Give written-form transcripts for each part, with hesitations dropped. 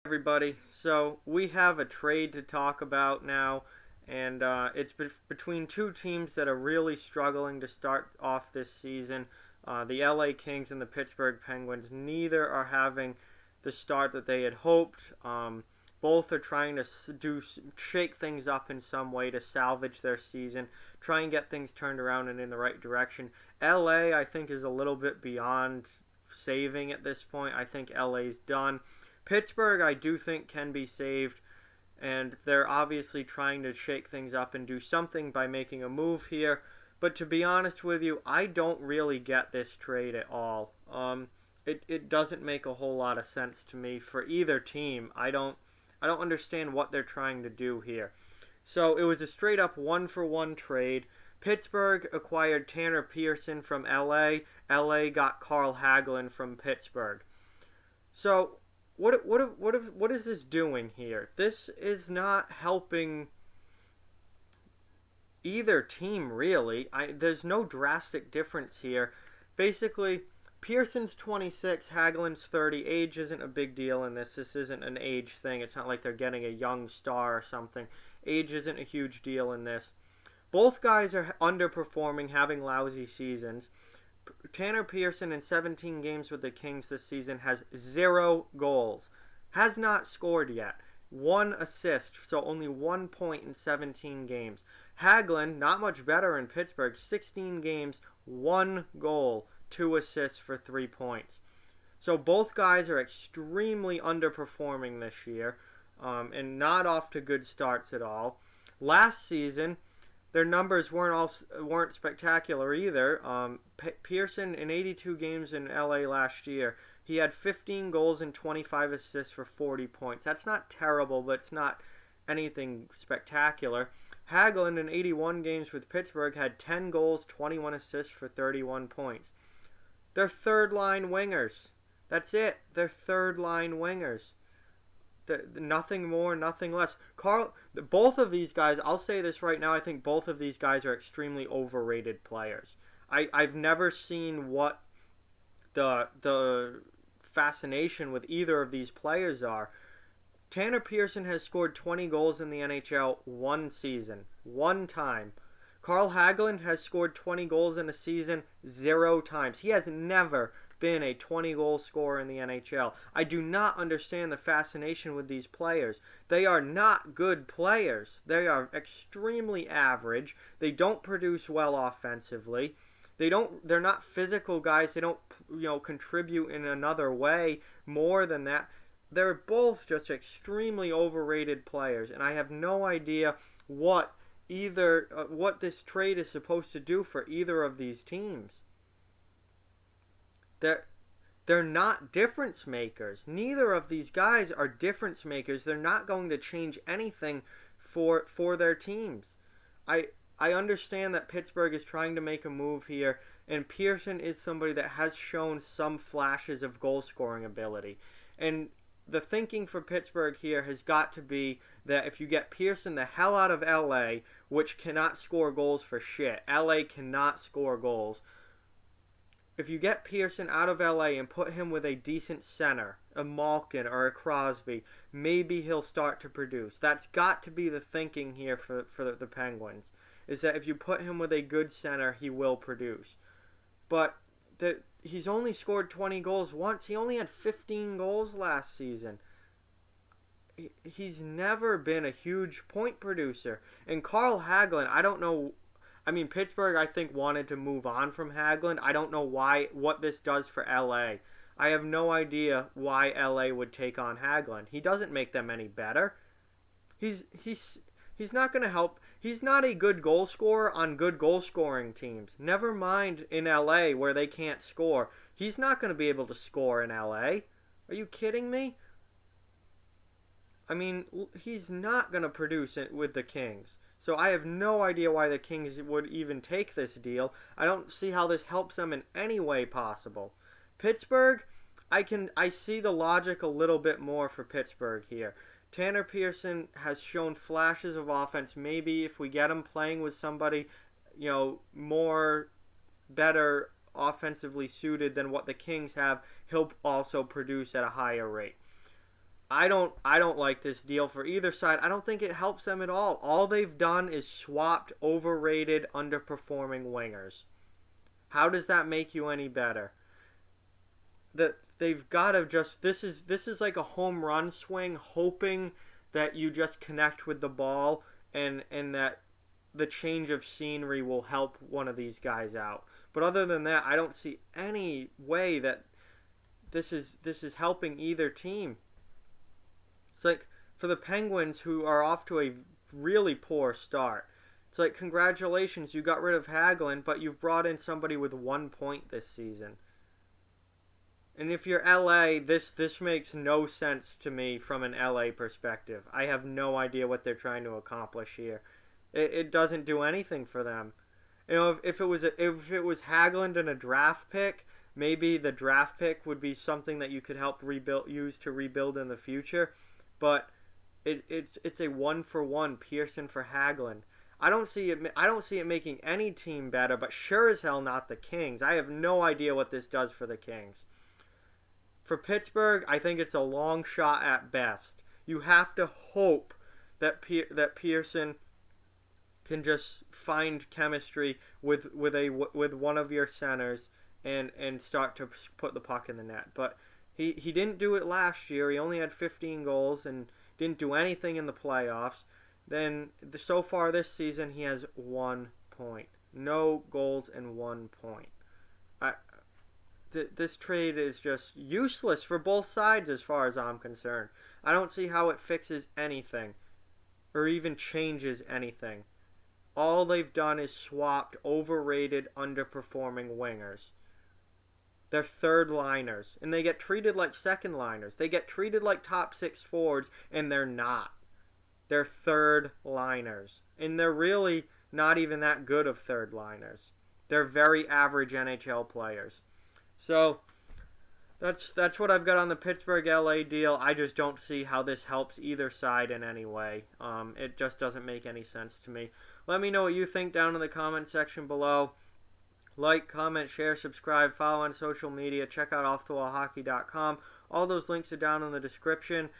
Everybody. So we have a trade to talk about now, and it's between two teams that are really struggling to start off this season. The LA Kings and the Pittsburgh Penguins. Neither are having the start that they had hoped. Both are trying to shake things up in some way to salvage their season, try and get things turned around and in the right direction. LA, I think, is a little bit beyond saving at this point. I think LA's done. Pittsburgh, I do think, can be saved, and they're obviously trying to shake things up and do something by making a move here. But to be honest with you, I don't really get this trade at all. It doesn't make a whole lot of sense to me for either team. I don't understand what they're trying to do here. So it was a straight up 1-for-1 trade. Pittsburgh acquired Tanner Pearson from LA. LA got Carl Hagelin from Pittsburgh. So what is this doing here? This is not helping either team, really. There's no drastic difference here. Basically, Pearson's 26, Hagelin's 30. Age isn't a big deal in this. This isn't an age thing. It's not like they're getting a young star or something. Age isn't a huge deal in this. Both guys are underperforming, having lousy seasons. Tanner Pearson in 17 games with the Kings this season has 0 goals. Has not scored yet. 1 assist, so only 1 point in 17 games. Hagelin, not much better in Pittsburgh, 16 games, 1 goal, 2 assists for 3 points. So both guys are extremely underperforming this year, and not off to good starts at all. Last season, their numbers weren't spectacular either. Pearson, in 82 games in LA last year, he had 15 goals and 25 assists for 40 points. That's not terrible, but it's not anything spectacular. Hagelin, in 81 games with Pittsburgh, had 10 goals, 21 assists for 31 points. They're third-line wingers. That's it. They're third-line wingers. Nothing more, nothing less. Both of these guys, I'll say this right now, I think both of these guys are extremely overrated players. I've never seen what the fascination with either of these players are. Tanner Pearson has scored 20 goals in the NHL one season, one time. Carl Hagelin has scored 20 goals in a season 0 times. He has never been a 20-goal scorer in the NHL. I do not understand the fascination with these players. They are not good players. They are extremely average. They don't produce well offensively. They're not physical guys. They don't, contribute in another way more than that. They're both just extremely overrated players, and I have no idea what this trade is supposed to do for either of these teams. They're not difference makers. Neither of these guys are difference makers. They're not going to change anything for their teams. I understand that Pittsburgh is trying to make a move here, and Pearson is somebody that has shown some flashes of goal-scoring ability. And the thinking for Pittsburgh here has got to be that if you get Pearson the hell out of LA, which cannot score goals for shit, LA cannot score goals. If you get Pearson out of LA and put him with a decent center, a Malkin or a Crosby, maybe he'll start to produce. That's got to be the thinking here for the Penguins, is that if you put him with a good center, he will produce. But he's only scored 20 goals once. He only had 15 goals last season. He's never been a huge point producer. And Carl Hagelin, I don't know. I mean, Pittsburgh, I think, wanted to move on from Hagelin. I don't know what this does for LA. I have no idea why LA would take on Hagelin. He doesn't make them any better. He's not going to help. He's not a good goal scorer on good goal scoring teams. Never mind in LA where they can't score. He's not going to be able to score in LA. Are you kidding me? I mean, he's not going to produce it with the Kings. So I have no idea why the Kings would even take this deal. I don't see how this helps them in any way possible. Pittsburgh, I see the logic a little bit more for Pittsburgh here. Tanner Pearson has shown flashes of offense. Maybe if we get him playing with somebody, more better offensively suited than what the Kings have, he'll also produce at a higher rate. I don't like this deal for either side. I don't think it helps them at all. All they've done is swapped overrated, underperforming wingers. How does that make you any better? That they've got to just this is like a home run swing, hoping that you just connect with the ball and that the change of scenery will help one of these guys out. But other than that, I don't see any way that this is helping either team. It's like for the Penguins, who are off to a really poor start. It's like, congratulations, you got rid of Hagelin, but you've brought in somebody with 1 point this season. And if you're LA, this makes no sense to me from an LA perspective. I have no idea what they're trying to accomplish here. It doesn't do anything for them. You know, if it was Hagelin and a draft pick, maybe the draft pick would be something that you could help use to rebuild in the future. But it's a 1-for-1 Pearson for Hagelin. I don't see it making any team better, but sure as hell not the Kings. I have no idea what this does for the Kings. For Pittsburgh, I think it's a long shot at best. You have to hope that Pearson can just find chemistry with one of your centers and start to put the puck in the net. But he didn't do it last year. He only had 15 goals and didn't do anything in the playoffs. Then so far this season, he has 1 point. No goals and 1 point. This trade is just useless for both sides as far as I'm concerned. I don't see how it fixes anything or even changes anything. All they've done is swapped overrated, underperforming wingers. They're third liners, and they get treated like second liners. They get treated like top six forwards, and they're not. They're third liners, and they're really not even that good of third liners. They're very average NHL players. So that's what I've got on the Pittsburgh LA deal. I just don't see how this helps either side in any way. It just doesn't make any sense to me. Let me know what you think down in the comment section below. Like, comment, share, subscribe, follow on social media. Check out offthewallhockey.com. All those links are down in the description.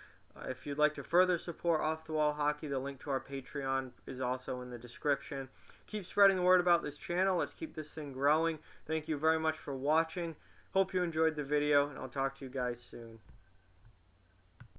If you'd like to further support Off the Wall Hockey, the link to our Patreon is also in the description. Keep spreading the word about this channel. Let's keep this thing growing. Thank you very much for watching. Hope you enjoyed the video, and I'll talk to you guys soon.